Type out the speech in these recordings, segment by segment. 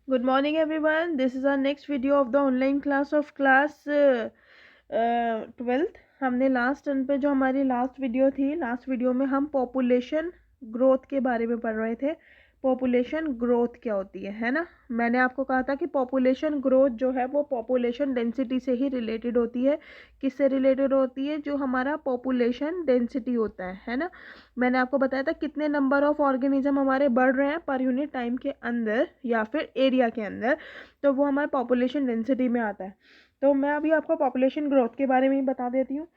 Good morning, everyone. This is our next video of the online class of class 12th. हमने last turn पे जो हमारी last video थी, last video में हम पॉपुलेशन ग्रोथ के बारे में पढ़ रहे थे। पॉपुलेशन ग्रोथ क्या होती है ना। मैंने आपको कहा था कि पॉपुलेशन ग्रोथ जो है वो पॉपुलेशन डेंसिटी से ही रिलेटेड होती है। किससे रिलेटेड होती है? जो हमारा पॉपुलेशन डेंसिटी होता है ना। मैंने आपको बताया था कितने नंबर ऑफ ऑर्गेनिज्म हमारे बढ़ रहे हैं पर यूनिट टाइम के अंदर या फिर एरिया के अंदर, तो वो हमारे पॉपुलेशन डेंसिटी में आता है। तो मैं अभी आपको पॉपुलेशन ग्रोथ के बारे में ही बता देती हूँ।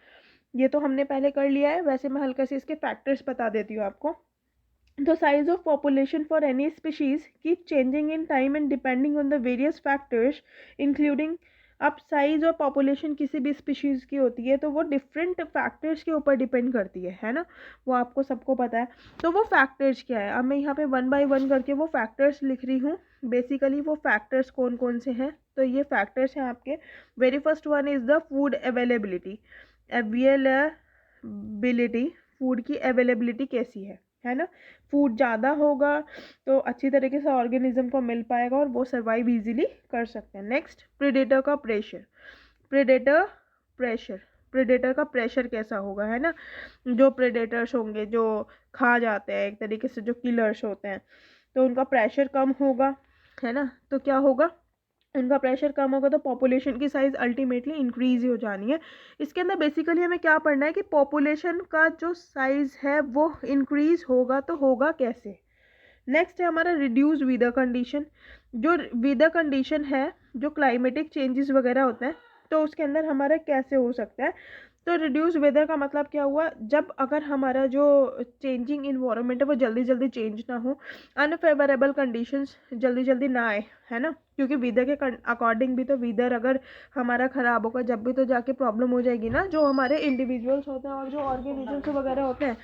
ये तो हमने पहले कर लिया है, वैसे मैं हल्का से इसके फैक्टर्स बता देती हूँ आपको। The size of population for any species keep changing in time and depending on the various factors including अब साइज और पॉपुलेशन किसी भी स्पीशीज़ की होती है तो वो डिफरेंट फैक्टर्स के ऊपर डिपेंड करती है ना। वो आपको सबको पता है। तो वो फैक्टर्स क्या है, अब मैं यहाँ पे वन बाय वन करके वो फैक्टर्स लिख रही हूँ। बेसिकली वो फैक्टर्स कौन कौन से हैं, तो ये फैक्टर्स हैं आपके। Very first one is the food availability. Availability, food की अवेलेबिलिटी कैसी है ना। फूड ज़्यादा होगा तो अच्छी तरीके से ऑर्गेनिज्म को मिल पाएगा और वो सर्वाइव इजीली कर सकते हैं। नेक्स्ट, प्रेडेटर का प्रेशर। प्रेडेटर प्रेशर, प्रेडेटर का प्रेशर कैसा होगा है ना। जो प्रेडेटर्स होंगे जो खा जाते हैं, एक तरीके से जो किलर्स होते हैं, तो उनका प्रेशर कम होगा है ना। तो क्या होगा, उनका प्रेशर कम होगा तो पॉपुलेशन की साइज अल्टीमेटली इंक्रीज ही हो जानी है। इसके अंदर बेसिकली हमें क्या पढ़ना है कि पॉपुलेशन का जो साइज है वो इंक्रीज होगा तो होगा कैसे। नेक्स्ट है हमारा रिड्यूस वेदर कंडीशन। जो वेदर कंडीशन है, जो क्लाइमेटिक चेंजेस वगैरह होते हैं, तो उसके अंदर हमारा कैसे हो सकता है। तो रिड्यूस वेदर का मतलब क्या हुआ, जब अगर हमारा जो चेंजिंग इन्वायरमेंट है वो जल्दी जल्दी चेंज ना हो, अनफेवरेबल कंडीशंस जल्दी जल्दी ना आए है ना। क्योंकि वेदर के अकॉर्डिंग भी तो वेदर अगर हमारा ख़राब होगा जब भी तो जाके प्रॉब्लम हो जाएगी ना, जो हमारे इंडिविजुअल्स होते हैं और जो ऑर्गेनिजम्स वगैरह होते हैं,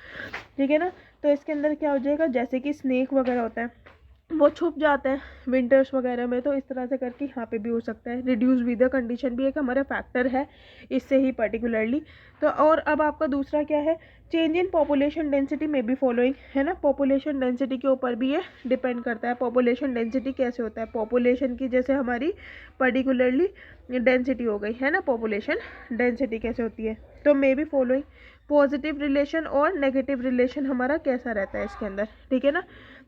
ठीक है ना। तो इसके अंदर क्या हो जाएगा, जैसे कि स्नेक वगैरह होता है वो छुप जाते हैं विंटर्स वगैरह में, तो इस तरह से करके यहाँ पे भी हो सकता है। रिड्यूस वेदर कंडीशन भी एक हमारा फैक्टर है इससे ही पर्टिकुलरली। तो और अब आपका दूसरा क्या है, चेंज इन पॉपुलेशन डेंसिटी में भी फॉलोइंग है ना। पॉपुलेशन डेंसिटी के ऊपर भी ये डिपेंड करता है। पॉपुलेशन डेंसिटी कैसे होता है, पॉपुलेशन की जैसे हमारी पर्टिकुलरली डेंसिटी हो गई है ना, पॉपुलेशन डेंसिटी कैसे होती है, तो may be following positive relation और नेगेटिव रिलेशन हमारा कैसा रहता है इसके अंदर, ठीक है ना।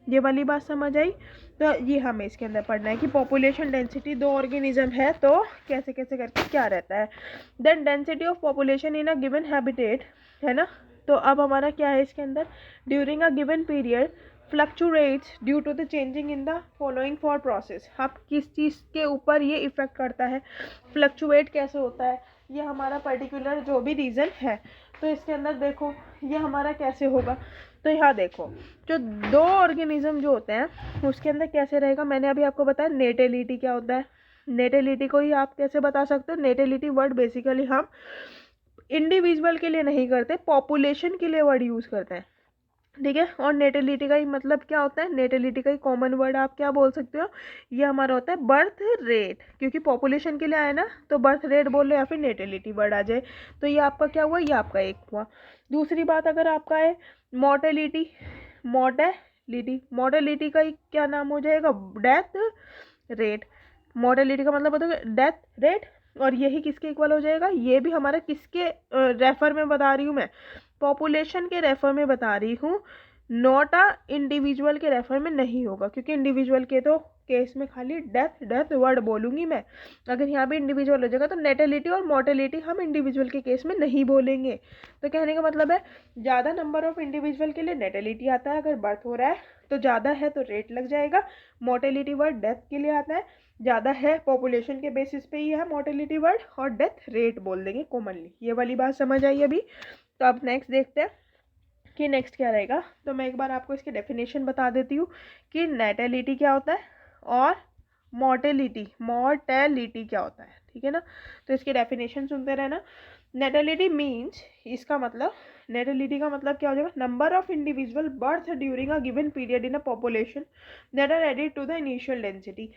ये वाली बात समझ आई। तो ये हमें इसके अंदर पढ़ना है कि पॉपुलेशन डेंसिटी दो ऑर्गेनिज्म है तो कैसे कैसे करके क्या रहता है। Then density of population in a given habitat है ना। तो अब हमारा क्या है इसके अंदर, during a given period fluctuates due to the changing in the following four process. अब किस चीज़ के ऊपर ये इफेक्ट करता है, फ्लक्चुएट कैसे होता है, ये हमारा पर्टिकुलर जो भी रीज़न है। तो इसके अंदर देखो ये हमारा कैसे होगा, तो यहाँ देखो जो दो ऑर्गेनिज्म जो होते हैं उसके अंदर कैसे रहेगा। मैंने अभी आपको बताया नेटेलिटी क्या होता है। नेटेलिटी को ही आप कैसे बता सकते हो, नेटेलिटी वर्ड बेसिकली हम इंडिविजुअल के लिए नहीं करते, पॉपुलेशन के लिए वर्ड यूज़ करते हैं, ठीक है। और नेटेलिटी का ही मतलब क्या होता है, नेटेलिटी का ही कॉमन वर्ड आप क्या बोल सकते हो, ये हमारा होता है बर्थ रेट। क्योंकि पॉपुलेशन के लिए आए ना तो बर्थ रेट बोल लो या फिर नेटेलिटी वर्ड आ जाए, तो ये आपका क्या हुआ, ये आपका एक हुआ। दूसरी बात अगर आपका है मॉर्टेलिटी, मॉर्टेलिटी का ही क्या नाम हो जाएगा, डेथ रेट। मॉर्टेलिटी का मतलब होता है डेथ रेट, और यही किसके इक्वल हो जाएगा, ये भी हमारा किसके रेफर में बता रही हूँ मैं, पॉपुलेशन के रेफर में बता रही हूँ, नॉट अ इंडिविजुअल के रेफर में नहीं होगा। क्योंकि इंडिविजुअल के तो केस में खाली डेथ डेथ वर्ड बोलूँगी मैं, अगर यहाँ पे इंडिविजुअल हो जाएगा तो नेटेलिटी और मॉर्टेलिटी हम इंडिविजुअल के केस में नहीं बोलेंगे। तो कहने का मतलब है ज़्यादा नंबर ऑफ इंडिविजुअल के लिए नेटेलिटी आता है, अगर बर्थ हो रहा है तो ज़्यादा है तो रेट लग जाएगा। मॉर्टेलिटी वर्ड डेथ के लिए आता है, ज़्यादा है पॉपुलेशन के बेसिस पे ही है मॉर्टेलिटी वर्ड, और डेथ रेट बोल देंगे कॉमनली। ये वाली बात समझ आई अभी। तो अब नेक्स्ट देखते हैं कि नेक्स्ट क्या रहेगा। तो मैं एक बार आपको इसकी डेफिनेशन बता देती हूँ कि नेटेलिटी क्या होता है और मॉर्टेलिटी क्या होता है, ठीक है ना। तो इसकी डेफिनेशन सुनते रहना। नेटेलिटी मीन्स, इसका मतलब नेटेलिटी का मतलब क्या हो जाएगा, number of individual birth during a given period in a population that are added to the initial density.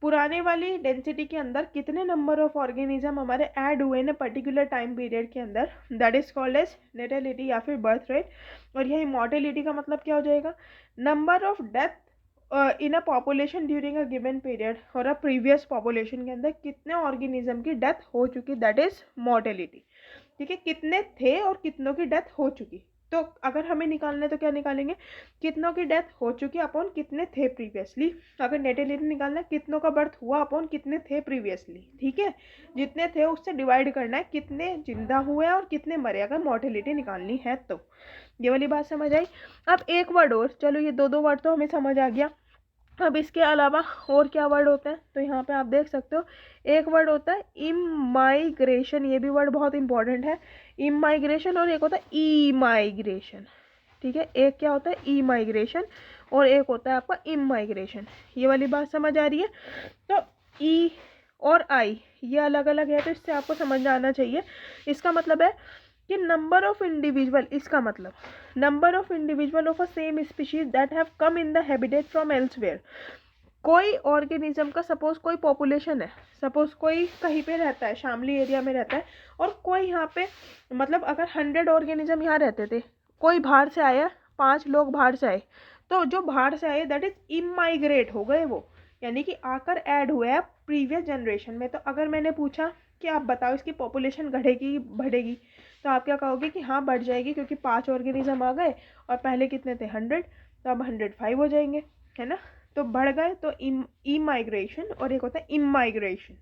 पुराने वाली डेंसिटी के अंदर कितने नंबर ऑफ ऑर्गेनिज्म हमारे ऐड हुए ना पर्टिकुलर टाइम पीरियड के अंदर, that is called as natality या फिर बर्थ रेट। और यही मॉर्टेलिटी का मतलब क्या हो जाएगा, number of death in a population during a given period और अ प्रीवियस पॉपुलेशन के अंदर कितने ऑर्गेनिज्म की डेथ हो चुकी, दैट इज मोर्टेलिटी। ठीक है, कितने थे और कितनों की डेथ हो चुकी। तो अगर हमें निकालना है तो क्या निकालेंगे, कितनों की डेथ हो चुकी अपॉन कितने थे प्रीवियसली। अगर नेटेलिटी निकालना है, कितनों का बर्थ हुआ अपॉन कितने थे प्रीवियसली। ठीक है, जितने थे उससे डिवाइड करना है कितने जिंदा हुए और कितने मरे, अगर मोर्टेलिटी निकालनी है तो। ये वाली बात समझ आई। अब एक वर्ड और, चलो ये दो वर्ड तो हमें समझ आ गया। अब इसके अलावा और क्या वर्ड होते हैं, तो यहाँ पे आप देख सकते हो एक वर्ड होता है इमाइग्रेशन, ये भी वर्ड बहुत इंपॉर्टेंट है। इमाइग्रेशन और एक होता है ई माइग्रेशन। ठीक है, एक क्या होता है ई माइग्रेशन और एक होता है आपका इमाइग्रेशन। ये वाली बात समझ आ रही है। तो ई और आई ये अलग अलग है, तो इससे आपको समझ आना चाहिए। इसका मतलब है कि नंबर ऑफ इंडिविजुअल, इसका मतलब number of individual of a same species that have come in the habitat from elsewhere. कोई ऑर्गेनिज्म का सपोज कोई पॉपुलेशन है, सपोज कोई कहीं पे रहता है, शामली एरिया में रहता है, और कोई यहाँ पे मतलब अगर 100 ऑर्गेनिज्म यहाँ रहते थे, कोई बाहर से आया, 5 लोग बाहर से आए, तो जो बाहर से आए दैट इज इमाइग्रेट हो गए वो, यानी कि आकर ऐड हुए हैं प्रीवियस जनरेशन में। तो अगर मैंने पूछा कि आप बताओ इसकी पॉपुलेशन बढ़ेगी बढ़ेगी, तो आप क्या कहोगे कि हाँ बढ़ जाएगी, क्योंकि 5 ऑर्गेनिज्म आ गए और पहले कितने थे 100, तो अब 105 हो जाएंगे, है ना। तो बढ़ गए तो इमाइग्रेशन और एक होता है इमाइग्रेशन।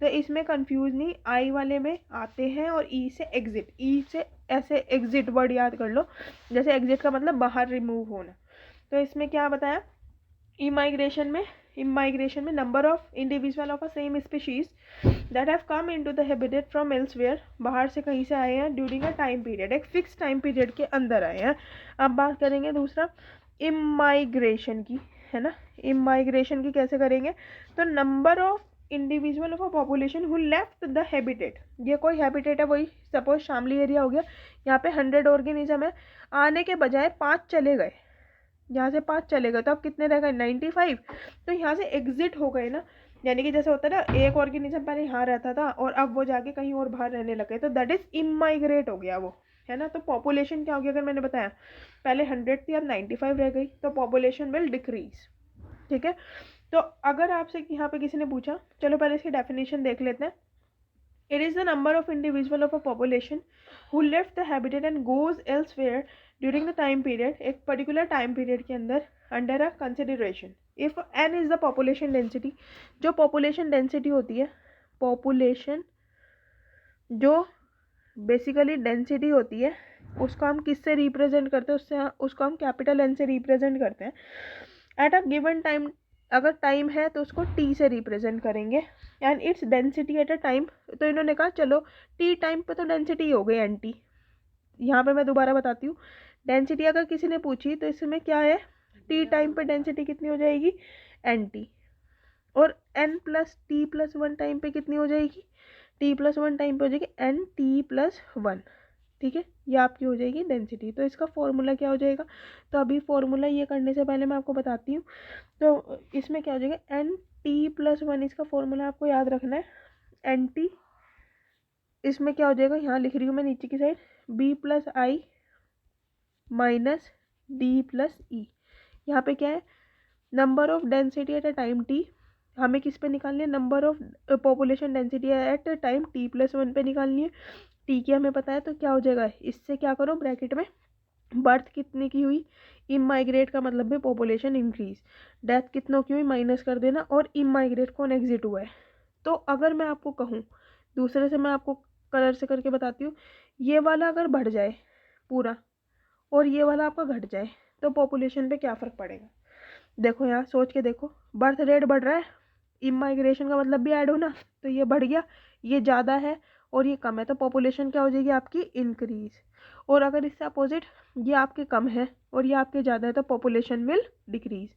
तो इसमें कंफ्यूज नहीं, आई वाले में आते हैं और ई से एग्जिट, ई से ऐसे एग्जिट वर्ड याद कर लो, जैसे एग्जिट का मतलब बाहर रिमूव होना। तो इसमें क्या बताया, इमाइग्रेशन में number of individual of a same species that have come into the habitat from elsewhere, बाहर से कहीं से आए हैं ड्यूरिंग अ टाइम पीरियड, एक फिक्स टाइम पीरियड के अंदर आए हैं। अब बात करेंगे दूसरा इमाइग्रेशन की, है ना। इमाइग्रेशन की कैसे करेंगे, तो number of individual of a population who left the habitat, ये कोई हैबिटेट है, वही सपोज शामली एरिया हो गया, यहाँ पे 100 ऑर्गेनिज्म है, आने के बजाय 5 चले गए, यहाँ से 5 चले गए, तो अब कितने रह गए 95, तो यहाँ से एग्जिट हो गए ना। यानी कि जैसे होता है ना, एक ऑर्गेनिज्म पहले यहाँ रहता था और अब वो जाके कहीं और बाहर रहने लगे, तो दैट इज इमाइग्रेट हो गया वो, है ना। तो पॉपुलेशन क्या होगी, अगर मैंने बताया पहले 100 थी अब 95 रह गई, तो पॉपुलेशन विल डिक्रीज। ठीक है, तो अगर आपसे यहाँ पे किसी ने पूछा, चलो पहले इसकी डेफिनेशन देख लेते हैं। It is the number of individual of a population who left the habitat and goes elsewhere during the time period, एक पर्टिकुलर टाइम पीरियड के अंदर, under a consideration if N is the population density. जो population density होती है, population जो basically density होती है, उसको हम किससे रिप्रेजेंट करते हैं, उसको हम कैपिटल एन से रिप्रेजेंट करते हैं। एट अ गिवन टाइम, अगर टाइम है तो उसको टी से रिप्रेजेंट करेंगे, and its density at a time. तो इन्होंने कहा चलो टी टाइम पे तो डेंसिटी हो गई एन टी। यहाँ पे मैं दोबारा बताती हूँ, डेंसिटी अगर किसी ने पूछी तो इसमें क्या है, टी टाइम पे डेंसिटी कितनी हो जाएगी एन टी, और N plus T plus 1 time पे कितनी हो जाएगी, टी प्लस 1 टाइम पे हो जाएगी एन टी प्लस 1। ठीक है, ये आपकी हो जाएगी डेंसिटी। तो इसका फॉर्मूला क्या हो जाएगा, तो अभी फॉर्मूला ये करने से पहले मैं आपको बताती हूँ। तो इसमें क्या हो जाएगा एन टी प्लस 1, इसका फॉर्मूला आपको याद रखना है। एन टी इसमें क्या हो जाएगा, यहाँ लिख रही हूँ मैं नीचे की साइड, बी प्लस आई माइनस डी प्लस ई। यहाँ पे क्या है, number of density at a time T, हमें किस पे निकालनी है, number of population density at time T plus 1 पे निकालनी है। टी की हमें पता है, तो क्या हो जाएगा, इससे क्या करो ब्रैकेट में बर्थ कितने की हुई, इमाइग्रेट का मतलब है पॉपुलेशन इंक्रीज, डेथ कितनों की हुई माइनस कर देना, और इमाइग्रेट कौन एग्जिट हुआ है। तो अगर मैं आपको कहूँ दूसरे से, मैं आपको कलर से करके बताती हूँ, ये वाला अगर बढ़ जाए पूरा और ये वाला आपका घट जाए, तो पॉपुलेशन पे क्या फ़र्क पड़ेगा। देखो यहाँ सोच के देखो, बर्थ रेट बढ़ रहा है, इमाइग्रेशन का मतलब भी ऐड होना, तो ये बढ़ गया, ये ज़्यादा है और ये कम है, तो पॉपुलेशन क्या हो जाएगी आपकी इंक्रीज। और अगर इससे अपोजिट ये आपके कम है और ये आपके ज़्यादा है, तो पॉपुलेशन विल डिक्रीज।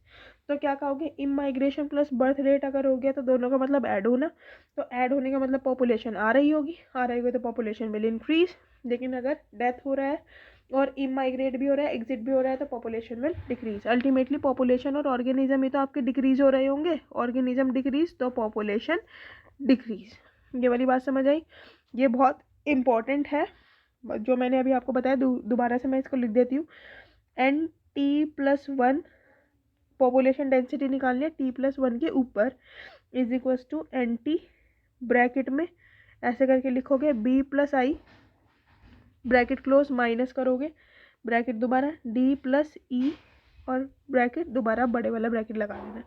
तो क्या कहोगे, इमाइग्रेशन प्लस बर्थ रेट अगर हो गया तो दोनों का मतलब ऐड होना, तो ऐड होने का मतलब पॉपुलेशन आ रही होगी, आ रही होगी तो पॉपुलेशन विल इंक्रीज। लेकिन अगर डेथ हो रहा है और इमाइग्रेट भी हो रहा है, एग्जिट भी हो रहा है, तो population will decrease. Ultimately population और ऑर्गेनिज्म ही तो आपके डिक्रीज हो रहे होंगे, ऑर्गेनिज्म डिक्रीज तो पॉपुलेशन डिक्रीज। ये वाली बात समझ आई, ये बहुत इंपॉर्टेंट है जो मैंने अभी आपको बताया। दोबारा से मैं इसको लिख देती हूँ, n t plus 1 population density निकालनी है T+1 के ऊपर is equals to NT bracket में ऐसे करके लिखोगे B+I ब्रैकेट क्लोज माइनस करोगे ब्रैकेट दोबारा D+E और ब्रैकेट दोबारा बड़े वाला ब्रैकेट लगा देना।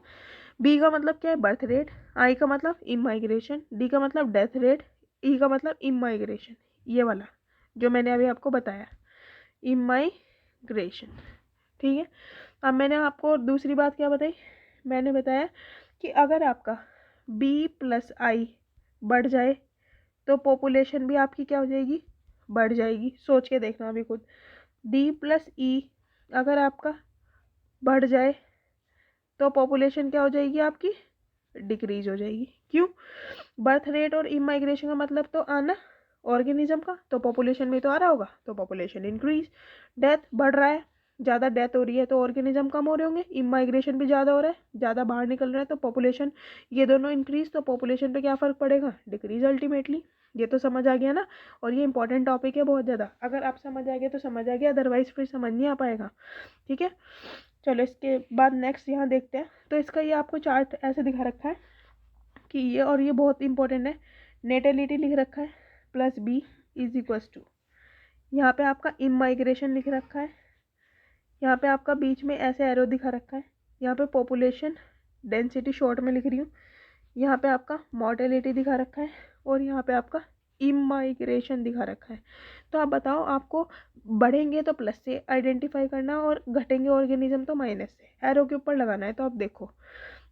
B का मतलब क्या है? Birth rate. I का मतलब इमाइग्रेशन। D का मतलब डेथ रेट। E का मतलब इमाइग्रेशन, ये वाला जो मैंने अभी आपको बताया, इमाइग्रेशन। ठीक है, अब मैंने आपको दूसरी बात क्या बताई? मैंने बताया कि अगर आपका B+I बढ़ जाए तो पॉपुलेशन भी आपकी क्या हो जाएगी? बढ़ जाएगी। सोच के देखना अभी खुद। D+E अगर आपका बढ़ जाए तो पॉपुलेशन क्या हो जाएगी आपकी? डिक्रीज हो जाएगी। क्यों? बर्थ रेट और इमाइग्रेशन का मतलब तो आना ऑर्गेनिज्म का, तो पॉपुलेशन में तो आ रहा होगा, तो पॉपुलेशन इंक्रीज। डेथ बढ़ रहा है, ज़्यादा डेथ हो रही है तो ऑर्गेनिज्म कम हो रहे होंगे। इमाइग्रेशन भी ज़्यादा हो रहा है, ज़्यादा बाहर निकल रहा है तो पॉपुलेशन, ये दोनों इंक्रीज, तो पॉपुलेशन पे क्या फ़र्क पड़ेगा? Decrease ultimately. ये तो समझ आ गया ना, और ये इंपॉर्टेंट टॉपिक है बहुत ज़्यादा। अगर आप समझ आ गया तो समझ आ गया, अदरवाइज फिर समझ नहीं आ पाएगा। ठीक है, चलो इसके बाद नेक्स्ट यहाँ देखते हैं। तो इसका ये आपको चार्ट ऐसे दिखा रखा है कि ये, और ये बहुत इंपॉर्टेंट है, नेटेलिटी लिख रखा है +B इज इक्वल्स टू, यहाँ पे आपका इमाइग्रेशन लिख रखा है, यहाँ पे आपका बीच में ऐसे एरो दिखा रखा है, यहाँ पे पॉपुलेशन डेंसिटी शॉर्ट में लिख रही हूँ, यहाँ पे आपका मॉर्टेलिटी दिखा रखा है, और यहाँ पे आपका इमाइग्रेशन दिखा रखा है। तो आप बताओ, आपको बढ़ेंगे तो प्लस से आइडेंटिफाई करना और घटेंगे ऑर्गेनिज्म तो माइनस से, एरो के ऊपर लगाना है। तो आप देखो,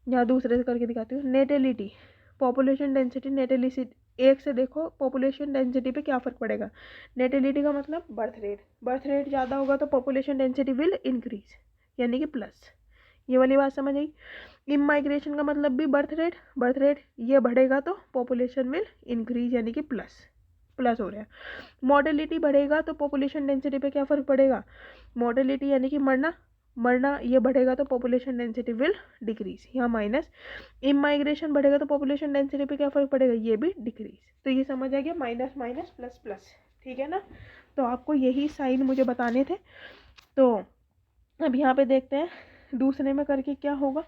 यहाँ दूसरे से करके दिखाती हूँ। नेटेलिटी, पॉपुलेशन डेंसिटी, नेटेलिटी, एक से देखो पॉपुलेशन डेंसिटी पे क्या फ़र्क पड़ेगा। नेटेलिटी का मतलब बर्थ रेट, बर्थ रेट ज़्यादा होगा तो पॉपुलेशन डेंसिटी विल इंक्रीज, यानी कि प्लस। ये वाली बात समझ आई। इमाइग्रेशन का मतलब भी बर्थ रेट, बर्थ रेट ये बढ़ेगा तो पॉपुलेशन विल इंक्रीज, यानी कि प्लस, प्लस हो रहा है। मॉर्टेलिटी बढ़ेगा तो पॉपुलेशन डेंसिटी पे क्या फ़र्क पड़ेगा? मॉर्टेलिटी यानी कि मरना, मरना ये बढ़ेगा तो पॉपुलेशन डेंसिटी विल डिक्रीज, यहाँ माइनस। इमाइग्रेशन बढ़ेगा तो पॉपुलेशन डेंसिटी पे क्या फ़र्क पड़ेगा? ये भी डिक्रीज। तो ये समझ आ गया, माइनस माइनस प्लस प्लस। ठीक है ना, तो आपको यही साइन मुझे बताने थे। तो अब यहाँ पे देखते हैं दूसरे में करके क्या होगा।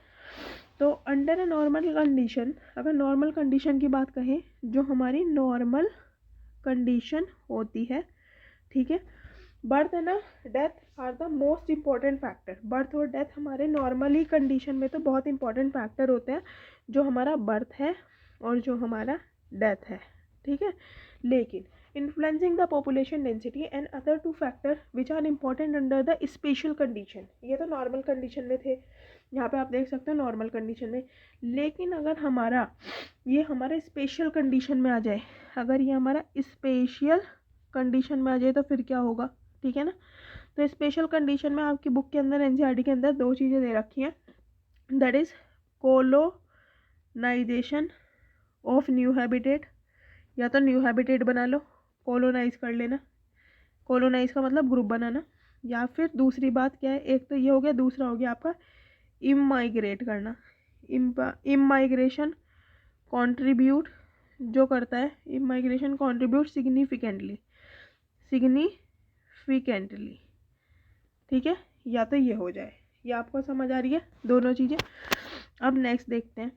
तो अंडर अ नॉर्मल कंडीशन, अगर नॉर्मल कंडीशन की बात कहें, जो हमारी नॉर्मल कंडीशन होती है, ठीक है, बर्थ है ना, death are the most important factor. Birth और डेथ हमारे नॉर्मली कंडीशन में तो बहुत इंपॉर्टेंट फैक्टर होते हैं, जो हमारा बर्थ है और जो हमारा डेथ है। ठीक है, लेकिन influencing the population density and other two factor which are important under the special condition, ये तो नॉर्मल कंडीशन में थे, यहाँ पे आप देख सकते हो नॉर्मल कंडीशन में। लेकिन अगर हमारा ये हमारे स्पेशल कंडीशन में आ जाए, अगर ये हमारा स्पेशल कंडीशन में आ जाए तो फिर क्या होगा? ठीक है ना, तो स्पेशल कंडीशन में आपकी बुक के अंदर एनसीईआरटी के अंदर दो चीज़ें दे रखी हैं, that is colonization of new habitat, या तो न्यू हैबिटेट बना लो, कोलोनाइज कर लेना, कोलोनाइज का मतलब ग्रुप बनाना, या फिर दूसरी बात क्या है, एक तो ये हो गया, दूसरा हो गया आपका इमाइग्रेट करना। इमाइग्रेशन कंट्रीब्यूट जो करता है, इमाइग्रेशन कंट्रीब्यूट सिग्निफिकेंटली, सिग्निफिकेंटली, ठीक है, या तो ये हो जाए। ये आपको समझ आ रही है दोनों चीज़ें। अब नेक्स्ट देखते हैं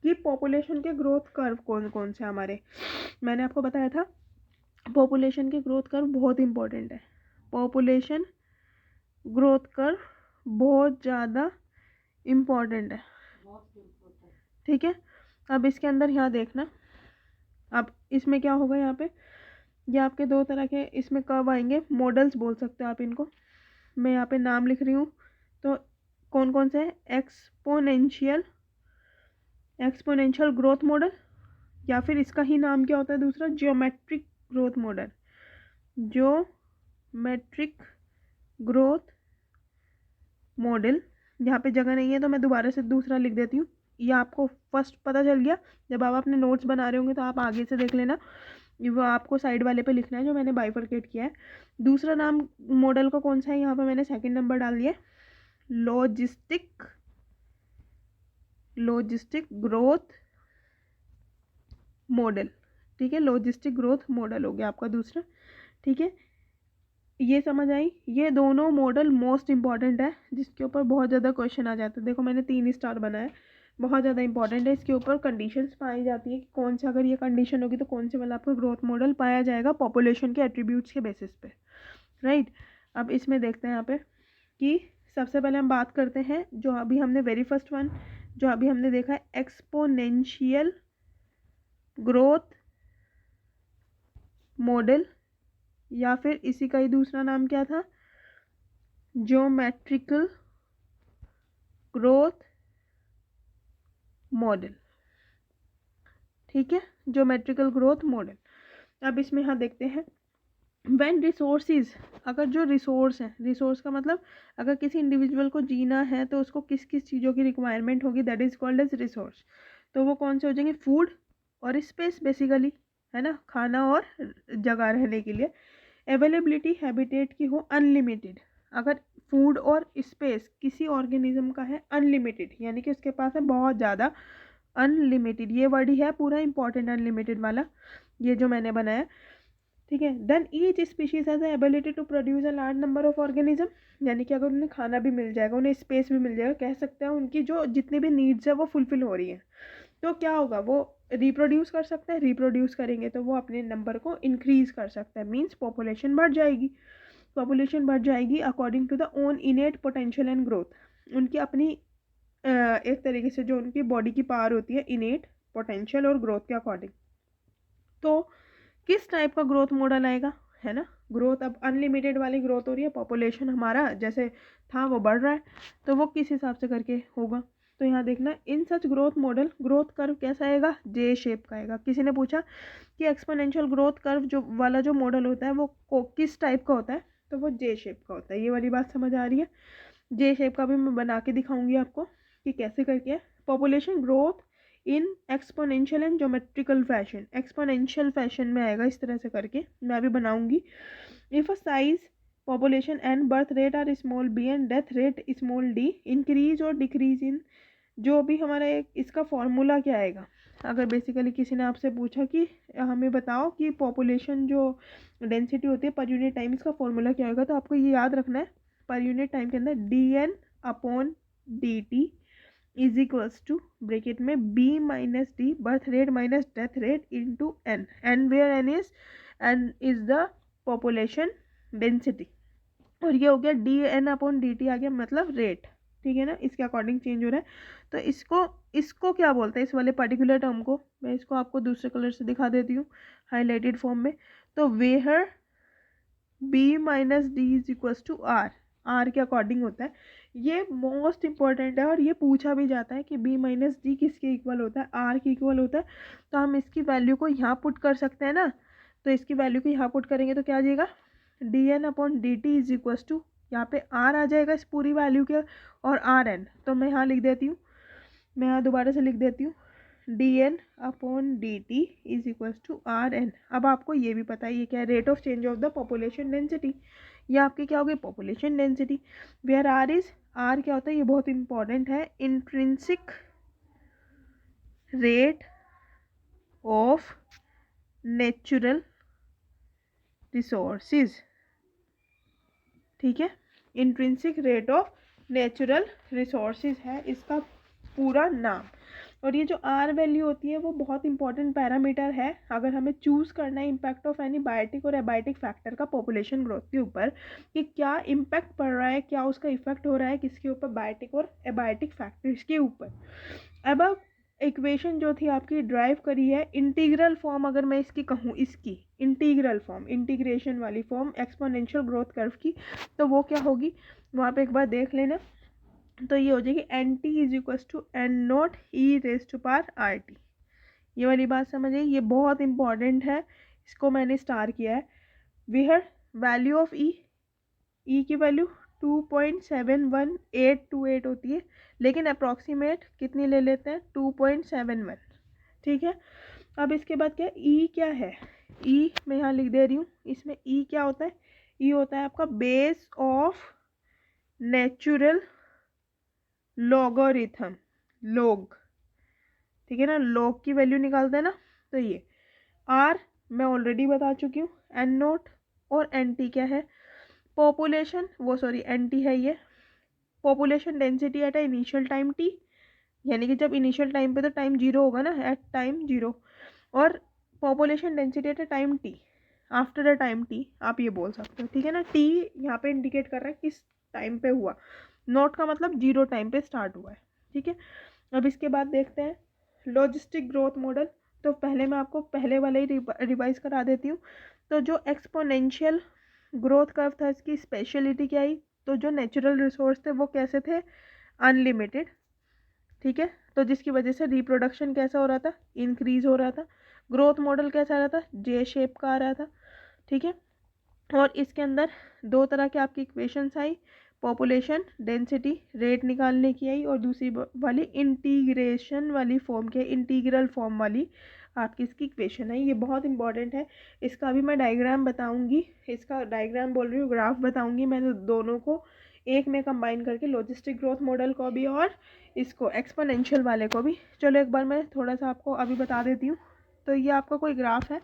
कि पॉपुलेशन के ग्रोथ कर्व कौन कौन से हमारे, मैंने आपको बताया था पॉपुलेशन के ग्रोथ कर्व बहुत इंपॉर्टेंट है। पॉपुलेशन ग्रोथ कर्व बहुत ज़्यादा इम्पॉर्टेंट है, ठीक है। अब इसके अंदर यहाँ देखना, अब इसमें क्या होगा, यहाँ पे ये आपके दो तरह के इसमें कर्व आएंगे, मॉडल्स बोल सकते हो आप इनको, मैं यहाँ पे नाम लिख रही हूँ। तो कौन कौन से हैं? एक्सपोनेंशियल ग्रोथ मॉडल, या फिर इसका ही नाम क्या होता है दूसरा, geometric growth model, geometric growth model. यहाँ पे जगह नहीं है तो मैं दोबारा से दूसरा लिख देती हूँ, ये आपको फर्स्ट पता चल गया। जब आप अपने नोट्स बना रहे होंगे तो आप आगे से देख लेना, वो आपको साइड वाले पे लिखना है जो मैंने बाइफरकेट किया है। दूसरा नाम मॉडल का कौन सा है, यहाँ पे मैंने सेकंड नंबर डाल दिया, लॉजिस्टिक ग्रोथ मॉडल, ठीक है, लॉजिस्टिक ग्रोथ मॉडल हो गया आपका दूसरा, ठीक है। ये समझ आई। ये दोनों मॉडल मोस्ट इंपॉर्टेंट है, जिसके ऊपर बहुत ज़्यादा क्वेश्चन आ जाते हैं। देखो मैंने 3 स्टार बनाया, बहुत ज़्यादा इंपॉर्टेंट है। इसके ऊपर कंडीशंस पाई जाती है कि कौन सा, अगर ये कंडीशन होगी तो कौन से वाला आपका ग्रोथ मॉडल पाया जाएगा पॉपुलेशन के एट्रीब्यूट्स के बेसिस पे, राइट। अब इसमें देखते हैं यहाँ पे कि सबसे पहले हम बात करते हैं जो अभी हमने वेरी फर्स्ट वन जो अभी हमने देखा है, एक्सपोनेंशियल ग्रोथ मॉडल, या फिर इसी का ही दूसरा नाम क्या था, ज्योमेट्रिकल ग्रोथ मॉडल। ठीक है, ज्योमेट्रिकल ग्रोथ मॉडल। अब इसमें यहाँ देखते हैं, व्हेन रिसोर्सेज, अगर जो रिसोर्स है, रिसोर्स का मतलब अगर किसी इंडिविजुअल को जीना है तो उसको किस किस चीज़ों की रिक्वायरमेंट होगी, that is called as resource. तो वो कौन से हो जाएंगे, फूड और स्पेस बेसिकली, है ना, खाना और जगह रहने के लिए। अवेलेबिलिटी हैबिटेट की हो अनलिमिटेड, अगर फूड और स्पेस किसी ऑर्गेनिज्म का है अनलिमिटेड, यानी कि उसके पास है बहुत ज़्यादा, अनलिमिटेड ये वर्ड ही है पूरा इंपॉर्टेंट, अनलिमिटेड वाला ये जो मैंने बनाया, ठीक है। Then each species has the ability to produce a large number of organism, यानी कि अगर उन्हें खाना भी मिल जाएगा, उन्हें स्पेस भी मिल जाएगा, कह सकते हैं उनकी जो जितनी भी नीड्स है वो फुलफिल हो रही है, तो क्या होगा, वो रिप्रोड्यूस कर सकते हैं। रिप्रोड्यूस करेंगे तो वो अपने नंबर को इंक्रीज कर सकते हैं, मीन्स पॉपुलेशन बढ़ जाएगी। पॉपुलेशन बढ़ जाएगी according to the own innate potential and growth, उनकी अपनी एक तरीके से जो उनकी बॉडी की पावर होती है, इनेट पोटेंशियल और ग्रोथ के अकॉर्डिंग। तो किस टाइप का ग्रोथ मॉडल आएगा, है ना, ग्रोथ अब अनलिमिटेड वाली ग्रोथ हो रही है, पॉपुलेशन हमारा जैसे था वो बढ़ रहा है, तो वो किस हिसाब से करके होगा। तो यहाँ देखना, इन सच ग्रोथ मॉडल ग्रोथ कर्व कैसा आएगा, जे शेप का आएगा। किसी ने पूछा कि एक्सपोनेंशियल ग्रोथ कर्व जो वाला जो मॉडल होता है वो किस टाइप का होता है, तो वो जे शेप का होता है। ये वाली बात समझ आ रही है। जे शेप का भी मैं बना के दिखाऊंगी आपको कि कैसे करके। Population growth in exponential and geometrical fashion, exponential fashion में आएगा इस तरह से करके, मैं भी बनाऊंगी। If a size population and birth rate are small b and death rate small d, increase और डिक्रीज इन, जो भी हमारा एक इसका फॉर्मूला क्या आएगा। अगर बेसिकली किसी ने आपसे पूछा कि हमें बताओ कि पॉपुलेशन जो डेंसिटी होती है पर यूनिट टाइम, इसका फॉर्मूला क्या होगा, तो आपको ये याद रखना है, पर यूनिट टाइम के अंदर D N upon D T is equals to bracket में B minus D, birth rate minus death rate into N, N where N is the population density, और ये हो गया D N upon D T आ गया, मतलब rate, ठीक है ना, इसके अकॉर्डिंग चेंज हो रहा है। तो इसको क्या बोलते हैं, इस वाले पर्टिकुलर टर्म को, मैं इसको आपको दूसरे कलर से दिखा देती हूँ हाईलाइटेड फॉर्म में। तो where b minus d is equals to r, r के अकॉर्डिंग होता है। ये मोस्ट इंपॉर्टेंट है और ये पूछा भी जाता है कि बी माइनस डी किसके इक्वल होता है, आर के इक्वल होता है। तो हम इसकी वैल्यू को यहाँ पुट कर सकते हैं ना, तो इसकी वैल्यू को यहाँ पुट करेंगे तो क्या आ जाएगा, d N upon D T is equals to, यहाँ पे आर आ जाएगा इस पूरी वैल्यू के, और आर एन, तो मैं यहाँ लिख देती हूँ, मैं यहाँ दोबारा से लिख देती हूँ, d N upon D T is equals to are n. अब आपको ये भी पता है ये क्या है, rate of change of the population density, ये आपकी क्या होगी, population density. Where r is, r क्या होता है, ये बहुत इंपॉर्टेंट है, intrinsic rate of natural resources, ठीक है, intrinsic rate of natural resources है इसका पूरा नाम। और ये जो आर वैल्यू होती है वो बहुत इंपॉर्टेंट पैरामीटर है अगर हमें चूज़ करना है इम्पैक्ट ऑफ एनी बायोटिक और एबायोटिक फैक्टर का पॉपुलेशन ग्रोथ के ऊपर, कि क्या इम्पैक्ट पड़ रहा है, क्या उसका इफेक्ट हो रहा है किसके ऊपर, बायोटिक और एबायोटिक फैक्टर्स के ऊपर। अब इक्वेशन जो थी आपकी ड्राइव करी है इंटीग्रल फॉर्म, अगर मैं इसकी कहूँ, इसकी इंटीग्रल फॉर्म, इंटीग्रेशन वाली फॉर्म एक्सपोनेंशियल ग्रोथ कर्व की, तो वो क्या होगी, वहाँ पे एक बार देख लेना। तो ये हो जाएगी N t is equals to n not e raise to power r t. ये वाली बात समझिए, ये बहुत इंपॉर्टेंट है, इसको मैंने स्टार किया है। वेयर वैल्यू ऑफ ई की वैल्यू 2.71828 होती है, लेकिन अप्रॉक्सीमेट कितनी ले लेते हैं, 2.71, ठीक है। अब इसके बाद क्या, ई क्या है, ई मैं यहाँ लिख दे रही हूँ, इसमें ई क्या होता है, ई होता है आपका base of natural logarithm, log, ठीक है ना, लॉग की वैल्यू निकालते हैं ना, तो ये आर मैं ऑलरेडी बता चुकी हूँ, एन नोट और एन टी क्या है, पॉपुलेशन NT है ये, पॉपुलेशन डेंसिटी एट ए इनिशियल टाइम T, यानी कि जब इनिशियल टाइम पे तो टाइम 0 होगा ना, एट टाइम 0, और population density eight A time T after a time T, आप ये बोल सकते हो, ठीक है ना। T यहाँ पे इंडिकेट कर रहा है किस टाइम पे हुआ, नोट का मतलब 0 टाइम पे स्टार्ट हुआ है, ठीक है। अब इसके बाद देखते हैं लॉजिस्टिक ग्रोथ मॉडल। तो पहले मैं आपको पहले वाला ही रिवाइज करा देती हूँ। तो जो एक्सपोनेंशियल ग्रोथ कर्व था, इसकी स्पेशलिटी क्या आई, तो जो नेचुरल रिसोर्स थे वो कैसे थे, अनलिमिटेड, ठीक है। तो जिसकी वजह से रिप्रोडक्शन कैसा हो रहा था, इंक्रीज हो रहा था। ग्रोथ मॉडल कैसा आ रहा था, जे शेप का आ रहा था, ठीक है। और इसके अंदर दो तरह की आपकी इक्वेशंस आई, पॉपुलेशन डेंसिटी रेट निकालने की आई, और दूसरी वाली इंटीग्रेशन वाली फॉर्म की, इंटीग्रल फॉर्म वाली आपकी इसकी इक्वेशन है। ये बहुत इंपॉर्टेंट है, इसका अभी मैं डायग्राम बताऊंगी, इसका डायग्राम बोल रही हूँ, ग्राफ बताऊंगी मैं, दोनों को एक में कंबाइन करके, लॉजिस्टिक ग्रोथ मॉडल को भी और इसको एक्सपोनेंशियल वाले को भी। चलो एक बार मैं थोड़ा सा आपको अभी बता देती हूँ। तो ये आपका कोई ग्राफ है,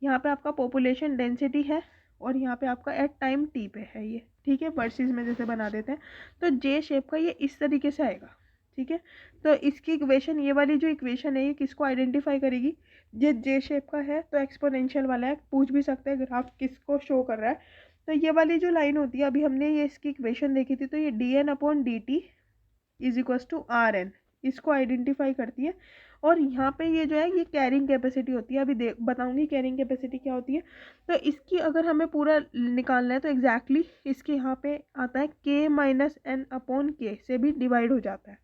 यहाँ पे आपका पॉपुलेशन डेंसिटी है, और यहाँ पे आपका एट टाइम T पे है ये, ठीक है, वर्सेस में जैसे बना देते हैं। तो जे शेप का ये इस तरीके से आएगा, ठीक है। तो इसकी इक्वेशन, ये वाली जो इक्वेशन है, ये किसको आइडेंटिफाई करेगी, ये जे शेप का है तो एक्सपोनेंशियल वाला है। पूछ भी सकते हैं ग्राफ किसको शो कर रहा है। तो ये वाली जो लाइन होती है, अभी हमने ये इसकी इक्वेशन देखी थी, तो ये dN/dt is equals to RN, इसको आइडेंटिफाई करती है। और यहाँ पे ये जो है, ये कैरिंग कैपेसिटी होती है, अभी बताऊंगी कैरिंग कैपेसिटी क्या होती है। तो इसकी अगर हमें पूरा निकालना है तो एग्जैक्टली इसके यहाँ पे आता है K-N/K से भी डिवाइड हो जाता है,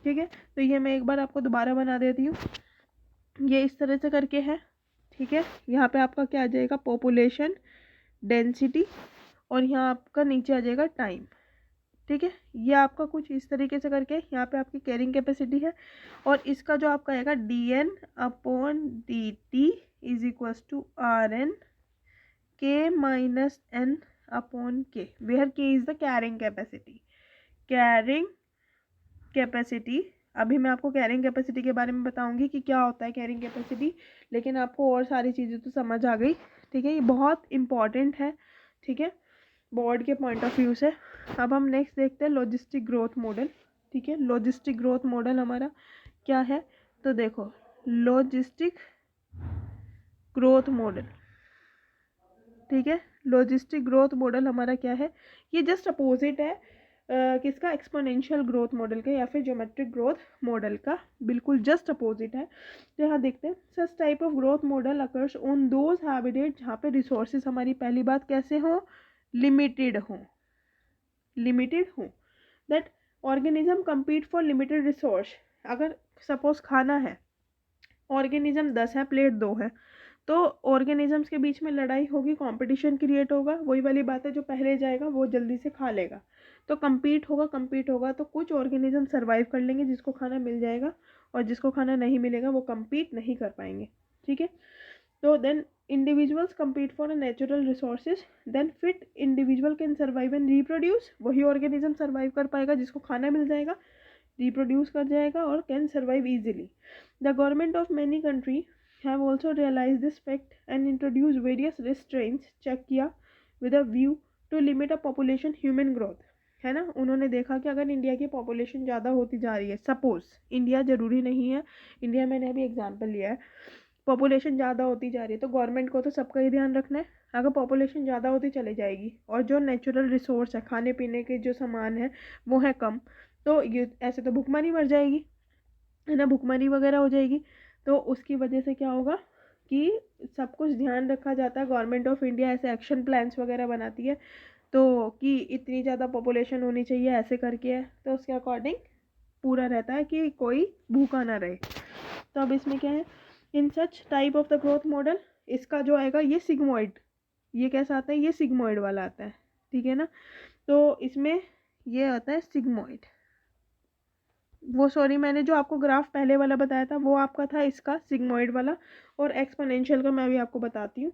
ठीक है। तो ये मैं एक बार आपको दोबारा बना देती हूँ, ये इस तरह से करके है, ठीक है। यहाँ पे आपका क्या आ जाएगा, पॉपुलेशन डेंसिटी, और यहाँ आपका नीचे आ जाएगा टाइम, ठीक है। ये आपका कुछ इस तरीके से करके यहाँ पे आपकी कैरिंग कैपेसिटी है, और इसका जो आपका आएगा dN/dt is equals to RN K-N/K, where K is the carrying capacity. Carrying capacity, अभी मैं आपको कैरिंग कैपेसिटी के बारे में बताऊंगी कि क्या होता है कैरिंग कैपेसिटी, लेकिन आपको और सारी चीज़ें तो समझ आ गई, ठीक है। ये बहुत इंपॉर्टेंट है, ठीक है, बोर्ड के पॉइंट ऑफ व्यू से। अब हम नेक्स्ट देखते हैं लॉजिस्टिक ग्रोथ मॉडल, ठीक है। लॉजिस्टिक ग्रोथ मॉडल हमारा क्या है, तो देखो लॉजिस्टिक ग्रोथ मॉडल, ठीक है। लॉजिस्टिक ग्रोथ मॉडल हमारा क्या है, ये जस्ट अपोजिट है किसका, एक्सपोनेंशियल ग्रोथ मॉडल का, या फिर ज्योमेट्रिक ग्रोथ मॉडल का, बिल्कुल जस्ट अपोजिट है। तो यहाँ देखते हैं, सच type of growth model occurs on those habitat जहाँ पे रिसोर्सेज हमारी पहली बात कैसे हो, लिमिटेड हो, that organism compete for limited resource. अगर सपोज खाना है, ऑर्गेनिज्म 10 है, प्लेट 2 है, तो ऑर्गेनिजम्स के बीच में लड़ाई होगी, कंपटीशन क्रिएट होगा, वही वाली बात है, जो पहले जाएगा वो जल्दी से खा लेगा। तो कम्पीट होगा तो कुछ ऑर्गेनिज्म सर्वाइव कर लेंगे जिसको खाना मिल जाएगा, और जिसको खाना नहीं मिलेगा वो कम्पीट नहीं कर पाएंगे, ठीक है। तो then individuals compete for natural resources, then fit individual can survive and reproduce, वही ऑर्गेनिज्म सर्वाइव कर पाएगा जिसको खाना मिल जाएगा, रिप्रोड्यूस कर जाएगा और can survive easily. The government of many country have also realized this fact and introduced various restraints, check किया, with a view to limit a population human growth, है ना। उन्होंने देखा कि अगर इंडिया की पॉपुलेशन ज़्यादा होती जा रही है, सपोज इंडिया ज़रूरी नहीं है, इंडिया मैंने अभी एग्जांपल लिया है, पॉपुलेशन ज़्यादा होती जा रही है, तो गवर्नमेंट को तो सबका ही ध्यान रखना है। अगर पॉपुलेशन ज़्यादा होती चली जाएगी और जो नेचुरल रिसोर्स है, खाने पीने के जो सामान है वो है कम, तो ये ऐसे तो भुखमरी मर जाएगी, है ना, भुखमरी वगैरह हो जाएगी। तो उसकी वजह से क्या होगा कि सब कुछ ध्यान रखा जाता है, गवर्नमेंट ऑफ इंडिया ऐसे एक्शन प्लान्स वगैरह बनाती है, तो कि इतनी ज़्यादा पॉपुलेशन होनी चाहिए ऐसे करके है, तो उसके अकॉर्डिंग पूरा रहता है कि कोई भूखा ना रहे। तो अब इसमें क्या है, in such type of the growth model, इसका जो आएगा ये सिग्मोइड, ये कैसा आता है, ये सिग्मोइड वाला आता है, ठीक है ना। तो इसमें ये आता है सिग्मोइड, वो सॉरी मैंने जो आपको ग्राफ पहले वाला बताया था वो आपका था इसका सिग्मोइड वाला, और एक्सपोनेंशियल का मैं भी आपको बताती हूँ।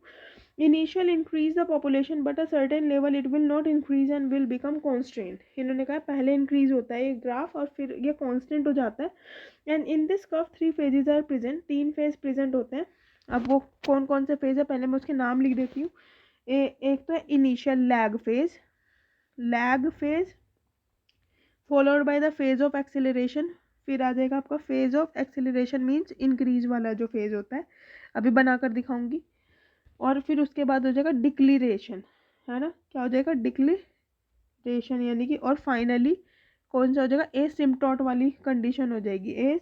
Initial increase the population but a certain level it will not increase and will become constant. इन्होंने कहा पहले इंक्रीज होता है ये ग्राफ और फिर ये कॉन्स्टेंट हो जाता है। And in this curve 3 phases are present, 3 phase present होते हैं। अब वो कौन कौन से फेज है, पहले मैं उसके नाम लिख देती हूँ। एक तो है initial lag phase, lag phase followed by the phase of acceleration, फिर आ जाएगा आपका phase of acceleration means increase वाला जो फेज होता है, अभी बनाकर दिखाऊंगी। और फिर उसके बाद हो जाएगा डिक्लीरेशन, है ना, क्या हो जाएगा डिक्लीरेशन यानी कि, और फाइनली कौन सा हो जाएगा, एसिम्पटोट वाली कंडीशन हो जाएगी,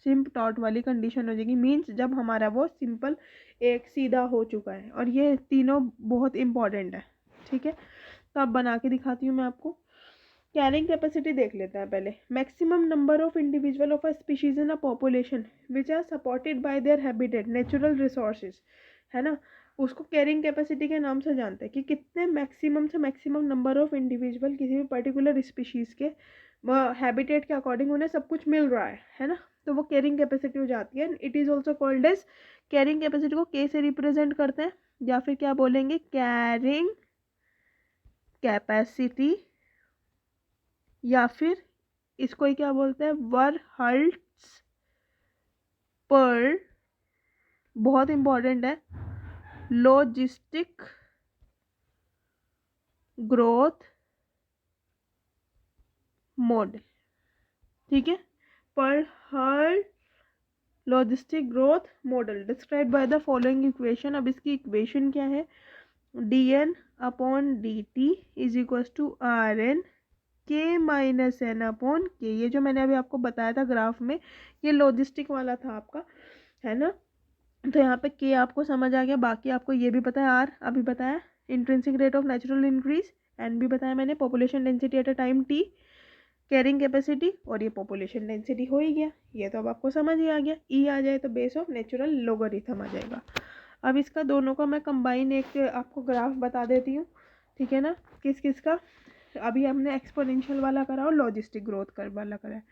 सिम्पटोट वाली कंडीशन हो जाएगी, मीन्स जब हमारा वो सिंपल एक सीधा हो चुका है। और ये तीनों बहुत इंपॉर्टेंट है, ठीक है। तो अब बना के दिखाती हूँ मैं आपको। कैरिंग कैपेसिटी देख लेते हैं पहले। Maximum number of individual of a species in a population which are supported by their habitat natural resources, है ना, उसको कैरिंग कैपेसिटी के नाम से जानते हैं कि कितने मैक्सिमम से मैक्सिमम नंबर ऑफ इंडिविजुअल किसी भी पर्टिकुलर स्पीशीज़ के हैबिटेट के अकॉर्डिंग उन्हें सब कुछ मिल रहा है ना, तो वो कैरिंग कैपेसिटी हो जाती है। It is also called as, carrying capacity को के से रिप्रेजेंट करते हैं, या फिर क्या बोलेंगे, कैरिंग कैपेसिटी, या फिर इसको ही क्या बोलते हैं, वर्हर्ट्ज पर, बहुत इंपॉर्टेंट है, लॉजिस्टिक ग्रोथ मॉडल, ठीक है। पर हर logistic growth model describe by the following equation. अब इसकी इक्वेशन क्या है, dn upon dt is equal to are N के माइनस एन अपॉन के। ये जो मैंने अभी आपको बताया था ग्राफ में, ये लॉजिस्टिक वाला था आपका, है ना। तो यहाँ पे के आपको समझ आ गया, बाकी आपको ये भी पता है, आर अभी बताया, intrinsic rate of natural increase, n भी बताया मैंने, population density at a time t, carrying capacity, और ये पॉपुलेशन डेंसिटी हो ही गया, ये तो अब आपको समझ ही आ गया। ई आ जाए तो बेस ऑफ नेचुरल लोगरिथम आ जाएगा। अब इसका दोनों का मैं कंबाइन एक आपको ग्राफ बता देती हूँ, ठीक है ना, किस किस का। अभी हमने एक्सपोनेंशियल वाला करा और लॉजिस्टिक ग्रोथ कर्व वाला करा है,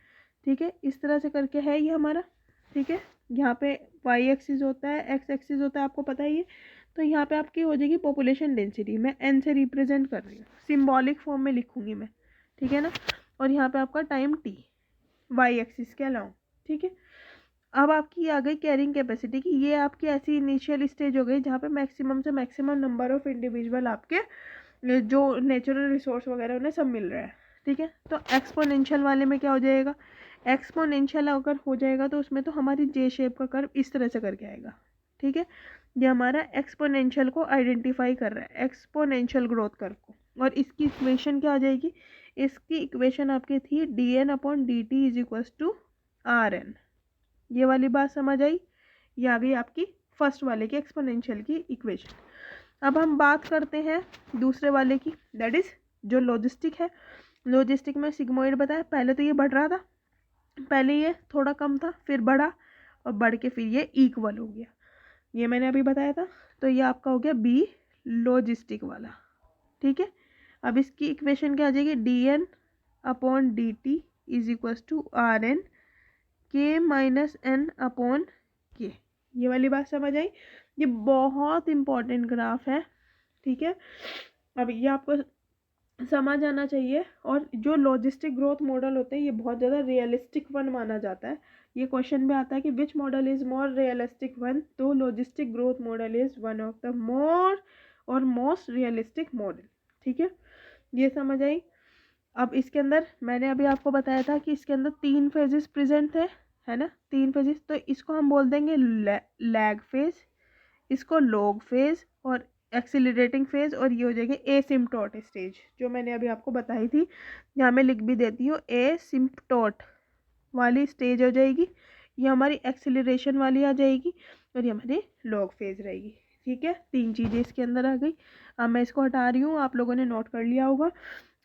ठीक है, इस तरह से करके है ये हमारा, ठीक है। यहाँ पे वाई एक्सिस होता है, एक्स एक्सिस होता है, आपको पता ही है। तो यहाँ पे आपकी हो जाएगी पॉपुलेशन डेंसिटी, मैं एन से रिप्रेजेंट कर रही हूँ, सिम्बॉलिक फॉर्म में लिखूंगी मैं, ठीक है ना। और यहाँ पे आपका टाइम टी वाई एक्सिस के अलाउ, ठीक है। अब आपकी आ गई कैरिंग कैपेसिटी की, ये आपकी ऐसी इनिशियल स्टेज हो गई जहाँ पे मैक्सिमम से मैक्सिमम नंबर ऑफ इंडिविजुअल आपके जो नेचुरल रिसोर्स वगैरह उन्हें सब मिल रहा है, ठीक है। तो एक्सपोनेंशियल वाले में क्या हो जाएगा, एक्सपोनेंशियल अगर हो जाएगा तो उसमें तो हमारी जे शेप का कर्व इस तरह से करके आएगा, ठीक है। ये हमारा एक्सपोनेंशियल को आइडेंटिफाई कर रहा है, एक्सपोनेंशियल ग्रोथ कर्व को। और इसकी इक्वेशन क्या आ जाएगी, इसकी इक्वेशन आपकी थी d N upon D T is equals to are n. ये वाली बात समझ आई, ये आ गई आपकी फर्स्ट वाले की एक्सपोनेंशियल की इक्वेशन। अब हम बात करते हैं दूसरे वाले की, दैट इज जो लॉजिस्टिक है। लॉजिस्टिक में सिग्मोइड बताया, पहले तो ये बढ़ रहा था, पहले ये थोड़ा कम था, फिर बढ़ा, और बढ़ के फिर ये इक्वल हो गया, ये मैंने अभी बताया था। तो ये आपका हो गया बी लॉजिस्टिक वाला, ठीक है। अब इसकी इक्वेशन क्या आ जाएगी, d N upon D T is equals to are N के माइनस एन अपॉन के। ये वाली बात समझ आई, ये बहुत इंपॉर्टेंट ग्राफ है, ठीक है। अब ये आपको समझ आना चाहिए। और जो लॉजिस्टिक ग्रोथ मॉडल होते हैं ये बहुत ज़्यादा रियलिस्टिक वन माना जाता है। ये क्वेश्चन में आता है कि which model is more realistic one, तो logistic growth model is one of the more और मोस्ट रियलिस्टिक मॉडल, ठीक है। ये समझ आई। अब इसके अंदर मैंने अभी आपको बताया था कि इसके अंदर 3 फेजेस प्रेजेंट थे, है ना, 3 फेजेस। तो इसको हम बोल देंगे लैग फेज, इसको लॉग फेज, और एक्सीलरेटिंग फेज, और ये हो जाएगी एसिम्पटोट स्टेज, जो मैंने अभी आपको बताई थी। यहाँ मैं लिख भी देती हूँ, एसिम्पटोट वाली स्टेज हो जाएगी, ये हमारी एक्सीलरेशन वाली आ जाएगी, और ये हमारी लॉग फेज रहेगी, ठीक है। 3 चीज़ें इसके अंदर आ गई। अब मैं इसको हटा रही हूँ, आप लोगों ने नोट कर लिया होगा।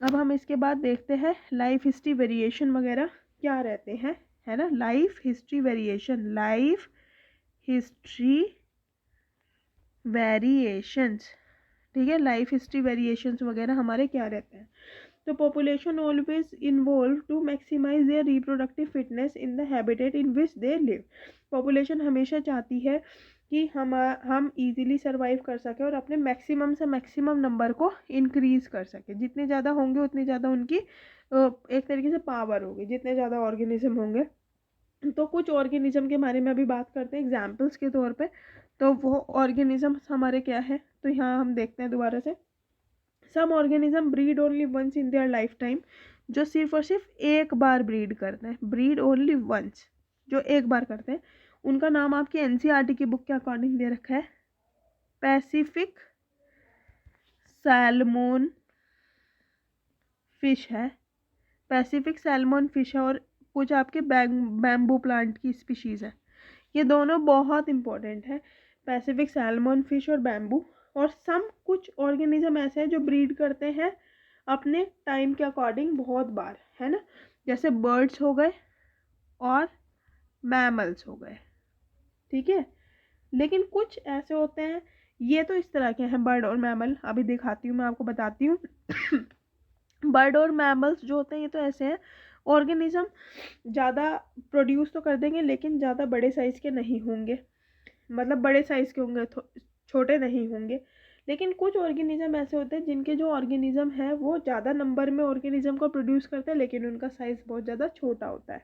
अब हम इसके बाद देखते हैं लाइफ हिस्ट्री वेरिएशन वगैरह क्या रहते हैं, है ना। Life history variation, life history variations, ठीक है, लाइफ हिस्ट्री वेरिएशंस वगैरह हमारे क्या रहते हैं। तो population always involve to maximize their reproductive fitness in the habitat in which they live. Population हमेशा चाहती है कि हम इजीली सर्वाइव कर सकें और अपने मैक्सिमम से मैक्सिमम नंबर को इंक्रीज़ कर सकें। जितने ज़्यादा होंगे उतनी ज़्यादा उनकी एक तरीके से पावर होगी, जितने ज़्यादा ऑर्गेनिज्म होंगे। तो कुछ ऑर्गेनिज्म के बारे में अभी बात करते हैं एग्जाम्पल्स के तौर पे। तो वो ऑर्गेनिज्म हमारे क्या है, तो यहाँ हम देखते हैं दोबारा से। Some organism breed only once in their lifetime, जो सिर्फ और सिर्फ एक बार ब्रीड करते हैं, ब्रीड ओनली वंस, जो एक बार करते हैं, उनका नाम आपकी एनसीईआरटी की बुक के अकॉर्डिंग दे रखा है पैसिफिक सैल्मोन फिश है, पैसिफिक सैल्मोन फिश है, और कुछ आपके बैम्बू प्लांट की स्पीशीज़ है। ये दोनों बहुत इंपॉर्टेंट है, पैसिफिक सैल्मोन फिश और बैम्बू। और सम कुछ ऑर्गेनिज्म ऐसे हैं जो ब्रीड करते हैं अपने टाइम के अकॉर्डिंग बहुत बार, है ना, जैसे बर्ड्स हो गए और मैमल्स हो गए, ठीक है। लेकिन कुछ ऐसे होते हैं, ये तो इस तरह के हैं बर्ड और मैमल, अभी दिखाती हूँ मैं आपको, बताती हूँ। बर्ड और मैमल्स जो होते हैं ये तो ऐसे हैं ऑर्गेनिज्म, ज़्यादा प्रोड्यूस तो कर देंगे लेकिन ज़्यादा बड़े साइज़ के नहीं होंगे, मतलब बड़े साइज़ के होंगे, छोटे नहीं होंगे। लेकिन कुछ ऑर्गेनिज्म ऐसे होते हैं जिनके जो ऑर्गेनिज्म है वो ज़्यादा नंबर में ऑर्गेनिज्म को प्रोड्यूस करते हैं लेकिन उनका साइज़ बहुत ज़्यादा छोटा होता है।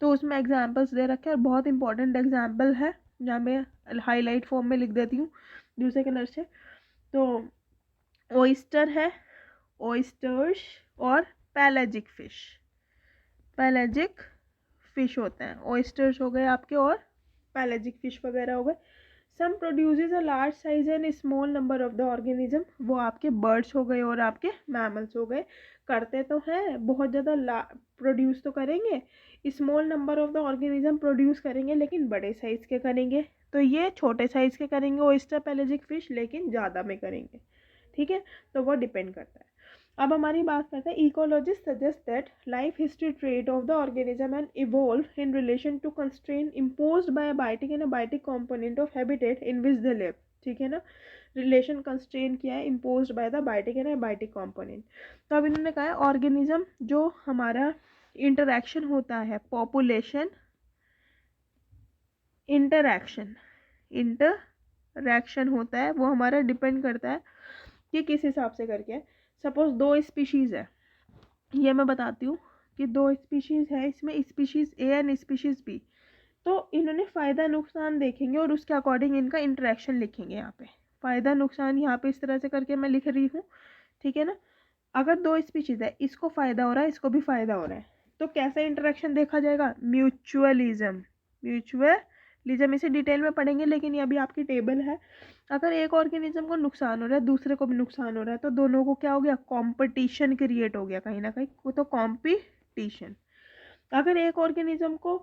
तो उसमें एग्जाम्पल्स दे रखे हैं और बहुत इंपॉर्टेंट एग्जाम्पल है, जहाँ मैं हाईलाइट फॉर्म में लिख देती हूँ दूसरे कलर से। तो ऑयस्टर है, ऑयस्टर्स और पैलेजिक फिश, पैलेजिक फिश होते हैं, ऑयस्टर्स हो गए आपके और पैलेजिक फिश वगैरह हो गए। Some produces a large size and small number of the organism, वो आपके बर्ड्स हो गए और आपके मैमल्स हो गए, करते तो हैं बहुत ज़्यादा प्रोड्यूस तो करेंगे, small number of the organism produce करेंगे लेकिन बड़े साइज़ के करेंगे। तो ये छोटे साइज़ के करेंगे ऑयस्टर पैलेजिक फिश, लेकिन ज़्यादा में करेंगे, ठीक है। तो वो डिपेंड करता है। अब हमारी बात करते हैं, ecologist suggest that life history trait of the organism and evolve in relation to constraint imposed by a biotic and abiotic component of habitat in which they live, ठीक है ना। रिलेशन कंस्ट्रेंट किया है imposed by the biotic and abiotic component. तो अब इन्होंने कहा है ऑर्गेनिज्म जो हमारा इंटरैक्शन होता है, पॉपुलेशन इंटरैक्शन होता है, वो हमारा डिपेंड करता है कि किस हिसाब से करके है। सपोज दो स्पीशीज़ है, ये मैं बताती हूँ कि दो स्पीशीज़ है, इसमें species A and species B, तो इन्होंने फ़ायदा नुकसान देखेंगे और उसके अकॉर्डिंग इनका इंटरेक्शन लिखेंगे। यहाँ पे फ़ायदा नुकसान यहाँ पे इस तरह से करके मैं लिख रही हूँ, ठीक है ना। अगर दो स्पीशीज़ है, इसको फ़ायदा हो रहा है, इसको भी फ़ायदा हो रहा है, तो कैसा इंटरेक्शन देखा जाएगा, म्यूचुअलिज्म, इसे डिटेल में पढ़ेंगे लेकिन ये अभी आपकी टेबल है। अगर एक ऑर्गेनिज्म को नुकसान हो रहा है, दूसरे को भी नुकसान हो रहा है, तो दोनों को क्या हो गया, कंपटीशन क्रिएट हो गया कहीं ना कहीं, तो कंपटीशन। अगर एक ऑर्गेनिज्म को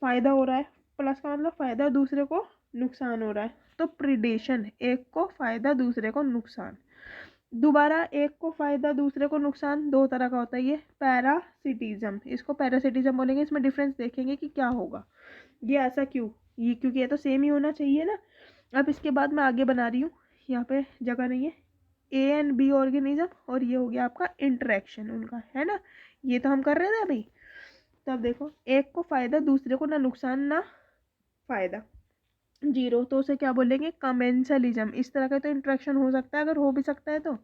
फायदा हो रहा है, प्लस का मतलब फायदा, दूसरे को नुकसान हो रहा है, तो प्रीडेशन, एक को फायदा दूसरे को नुकसान। दोबारा एक को फायदा दूसरे को नुकसान, दो तरह का होता है ये, पैरासिटिज्म, इसको पैरासिटिज्म बोलेंगे। इसमें डिफरेंस देखेंगे कि क्या होगा, ये ऐसा क्यों, ये क्योंकि ये तो सेम ही होना चाहिए ना। अब इसके बाद मैं आगे बना रही हूँ, यहाँ पे जगह नहीं है, ए एंड बी ऑर्गेनिज्म, और ये हो गया आपका इंटरेक्शन उनका, है ना। ये तो हम कर रहे थे अभी। तब देखो, एक को फायदा दूसरे को ना नुकसान ना फायदा, जीरो, तो उसे क्या बोलेंगे, कमेंसलिज्म। इस तरह का तो इंटरेक्शन हो सकता है, अगर हो भी सकता है तो,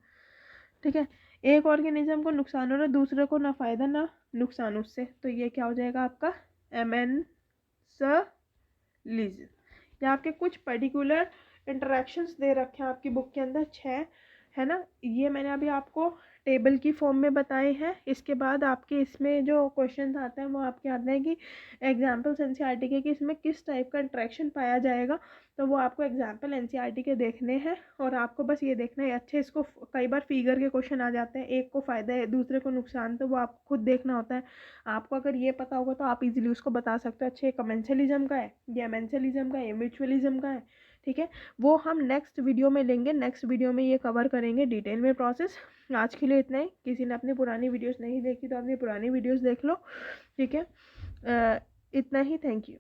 ठीक है। एक ऑर्गेनिज्म को नुकसान हो रहा है, दूसरे को ना फायदा ना नुकसान उससे, तो ये क्या हो जाएगा आपका एमेंसलिज्म। ये आपके कुछ पर्टिकुलर इंटरेक्शंस दे रखे हैं आपकी बुक के अंदर, 6, है ना। ये मैंने अभी आपको टेबल की फॉर्म में बताए हैं। इसके बाद आपके इसमें जो क्वेश्चन आते हैं वो आपके आते हैं कि एग्जाम्पल्स एनसीईआरटी के कि इसमें किस टाइप का इंटरेक्शन पाया जाएगा, तो वो आपको एग्जाम्पल एनसीईआरटी के देखने हैं और आपको बस ये देखना है अच्छे। इसको कई बार फिगर के क्वेश्चन आ जाते हैं, एक को फ़ायदा है दूसरे को नुकसान, तो वो आपको खुद देखना होता है। आपको अगर ये पता होगा तो आप इजीली उसको बता सकते हो, अच्छे कमेंसलिज्म का है, ये एमेंसलिज्म का है, ये म्यूचुअलिज्म का है, ठीक है। वो हम नेक्स्ट वीडियो में लेंगे, नेक्स्ट वीडियो में ये कवर करेंगे डिटेल में प्रोसेस। आज के लिए इतना ही। किसी ने अपनी पुरानी वीडियोस नहीं देखी तो अपनी पुरानी वीडियोस देख लो, ठीक है। इतना ही, थैंक यू।